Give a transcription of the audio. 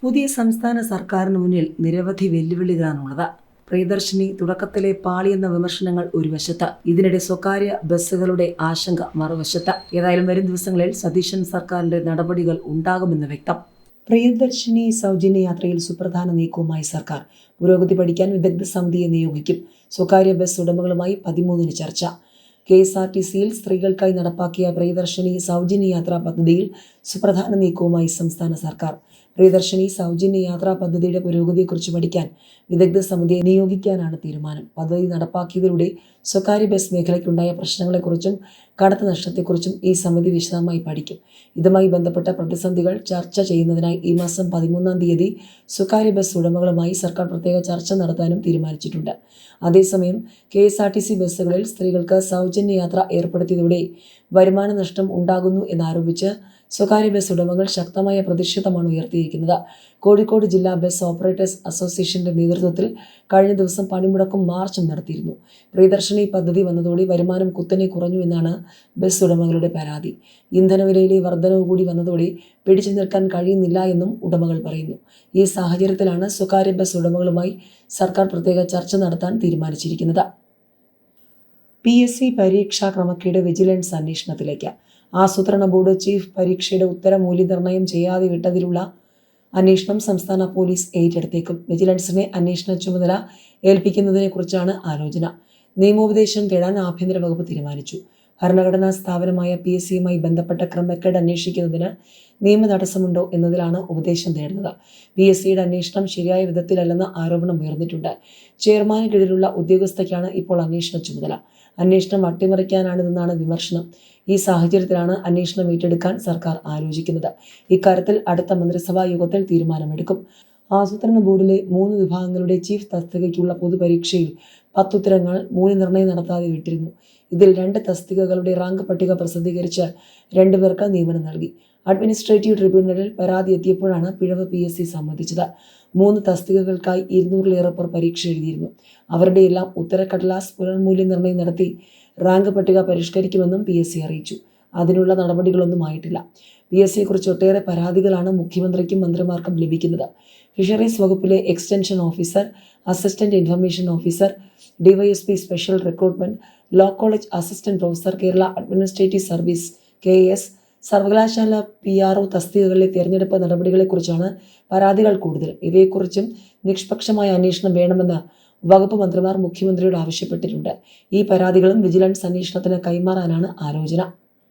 പുതിയ സംസ്ഥാന സർക്കാരിന് മുന്നിൽ നിരവധി വെല്ലുവിളികളാണുള്ളത്. പ്രിയദർശിനി തുടക്കത്തിലെ പാളിയെന്ന വിമർശനങ്ങൾ ഒരു വശത്ത്, ഇതിനിടെ സ്വകാര്യ ബസ്സുകളുടെ ആശങ്ക മറുവശത്ത്. ഏതായാലും വരും ദിവസങ്ങളിൽ സതീശൻ സർക്കാരിന്റെ നടപടികൾ ഉണ്ടാകുമെന്ന് വ്യക്തം. പ്രിയദർശിനി സൗജന്യ യാത്രയിൽ സുപ്രധാന നീക്കവുമായി സർക്കാർ. പുരോഗതി പഠിക്കാൻ വിദഗ്ധ സമിതിയെ നിയോഗിക്കും. സ്വകാര്യ ബസ് ഉടമകളുമായി 13-ന് ചർച്ച. KSRTCയിൽ സ്ത്രീകൾക്കായി നടപ്പാക്കിയ പ്രിയദർശിനി സൗജന്യ യാത്രാ പദ്ധതിയിൽ സുപ്രധാന നീക്കവുമായി സംസ്ഥാന സർക്കാർ. പ്രിയദർശിനി സൗജന്യ യാത്രാ പദ്ധതിയുടെ പുരോഗതിയെക്കുറിച്ച് പഠിക്കാൻ വിദഗ്ധ സമിതിയെ നിയോഗിക്കാനാണ് തീരുമാനം. പദ്ധതി നടപ്പാക്കിയതിലൂടെ സ്വകാര്യ ബസ് മേഖലയ്ക്കുണ്ടായ പ്രശ്നങ്ങളെക്കുറിച്ചും കടത്ത് നഷ്ടത്തെക്കുറിച്ചും ഈ സമിതി വിശദമായി പഠിക്കും. ഇതുമായി ബന്ധപ്പെട്ട പ്രതിസന്ധികൾ ചർച്ച ചെയ്യുന്നതിനായി ഈ മാസം 13-ാം തീയതി സ്വകാര്യ ബസ് ഉടമകളുമായി സർക്കാർ പ്രത്യേക ചർച്ച നടത്താനും തീരുമാനിച്ചിട്ടുണ്ട്. അതേസമയം KSRTC ബസ്സുകളിൽ സ്ത്രീകൾക്ക് സൗജന്യ യാത്ര ഏർപ്പെടുത്തിയതോടെ വരുമാന നഷ്ടം ഉണ്ടാകുന്നു എന്നാരോപിച്ച് സ്വകാര്യ ബസ് ഉടമകൾ ശക്തമായ പ്രതിഷേധമാണ് ഉയർത്തിയിരിക്കുന്നത്. കോഴിക്കോട് ജില്ലാ ബസ് ഓപ്പറേറ്റേഴ്സ് അസോസിയേഷന്റെ നേതൃത്വത്തിൽ കഴിഞ്ഞ ദിവസം പണിമുടക്കും മാർച്ചും നടത്തിയിരുന്നു. പ്രിയദർശിനി പദ്ധതി വന്നതോടെ വരുമാനം കുത്തനെ കുറഞ്ഞു എന്നാണ് ബസ് ഉടമകളുടെ പരാതി. ഇന്ധനവിലയിലെ വർധനവ് കൂടി വന്നതോടെ പിടിച്ചു നിൽക്കാൻ കഴിയുന്നില്ല എന്നും ഉടമകൾ പറയുന്നു. ഈ സാഹചര്യത്തിലാണ് സ്വകാര്യ ബസ് ഉടമകളുമായി സർക്കാർ പ്രത്യേക ചർച്ച നടത്താൻ തീരുമാനിച്ചിരിക്കുന്നത്. PSC പരീക്ഷാ ക്രമക്കേട് വിജിലൻസ് അന്വേഷണത്തിലേക്ക്. ആസൂത്രണ ബോർഡ് ചീഫ് പരീക്ഷയുടെ ഉത്തര മൂല്യനിർണ്ണയം ചെയ്യാതെ വിട്ടതിലുള്ള അന്വേഷണം സംസ്ഥാന പോലീസ് ഏറ്റെടുത്തേക്കും. വിജിലൻസിനെ അന്വേഷണ ചുമതല ഏൽപ്പിക്കുന്നതിനെക്കുറിച്ചാണ് ആലോചന. നിയമോപദേശം തേടാൻ ആഭ്യന്തര വകുപ്പ് തീരുമാനിച്ചു. ഭരണഘടനാ സ്ഥാപനമായ PSCയുമായി ബന്ധപ്പെട്ട ക്രമക്കേട് അന്വേഷിക്കുന്നതിന് നിയമ തടസ്സമുണ്ടോ എന്നതിലാണ് ഉപദേശം തേടുന്നത്. PSCയുടെ അന്വേഷണം ശരിയായ വിധത്തിലല്ലെന്ന ആരോപണം ഉയർന്നിട്ടുണ്ട്. ചെയർമാന് കീഴിലുള്ള ഉദ്യോഗസ്ഥയ്ക്കാണ് ഇപ്പോൾ അന്വേഷണ ചുമതല. അന്വേഷണം അട്ടിമറിക്കാനാണിതെന്നാണ് വിമർശനം. ഈ സാഹചര്യത്തിലാണ് അന്വേഷണം ഏറ്റെടുക്കാൻ സർക്കാർ ആലോചിക്കുന്നത്. ഇക്കാര്യത്തിൽ അടുത്ത മന്ത്രിസഭാ യോഗത്തിൽ തീരുമാനമെടുക്കും. ആസൂത്രണ ബോർഡിലെ 3 വിഭാഗങ്ങളുടെ ചീഫ് തസ്തികയ്ക്കുള്ള പൊതുപരീക്ഷയിൽ 10 ഉത്തരങ്ങൾ മൂല്യനിർണ്ണയം നടത്താതെ വിട്ടിരുന്നു. ഇതിൽ 2 തസ്തികകളുടെ റാങ്ക് പട്ടിക പ്രസിദ്ധീകരിച്ച് 2 പേർക്ക് നിയമനം നൽകി. അഡ്മിനിസ്ട്രേറ്റീവ് ട്രിബ്യൂണലിൽ പരാതി എത്തിയപ്പോഴാണ് പിഴവ് PSC സമ്മതിച്ചത്. 3 തസ്തികകൾക്കായി 200-ലേറെ പേർ പരീക്ഷ എഴുതിയിരുന്നു. അവരുടെയെല്ലാം ഉത്തരക്കടലാസ് പുനർമൂല്യനിർണ്ണയം നടത്തി റാങ്ക് പട്ടിക പരിഷ്കരിക്കുമെന്നും PSC അറിയിച്ചു. അതിനുള്ള നടപടികളൊന്നും ആയിട്ടില്ല. PSCയെക്കുറിച്ച് ഒട്ടേറെ പരാതികളാണ് മുഖ്യമന്ത്രിക്കും മന്ത്രിമാർക്കും ലഭിക്കുന്നത്. ഫിഷറീസ് വകുപ്പിലെ extension officer, assistant information officer, DYSP special recruitment, law college assistant professor, Kerala administrative service KAS, സർവകലാശാല PRO തസ്തികകളിലെ തിരഞ്ഞെടുപ്പ് നടപടികളെക്കുറിച്ചാണ് പരാതികൾ കൂടുതലും. ഇവയെക്കുറിച്ചും നിഷ്പക്ഷമായ അന്വേഷണം വേണമെന്ന് വകുപ്പ് മന്ത്രിമാർ മുഖ്യമന്ത്രിയോട് ആവശ്യപ്പെട്ടിട്ടുണ്ട്. ഈ പരാതികളും വിജിലൻസ് അന്വേഷണത്തിന് കൈമാറാനാണ് ആലോചന.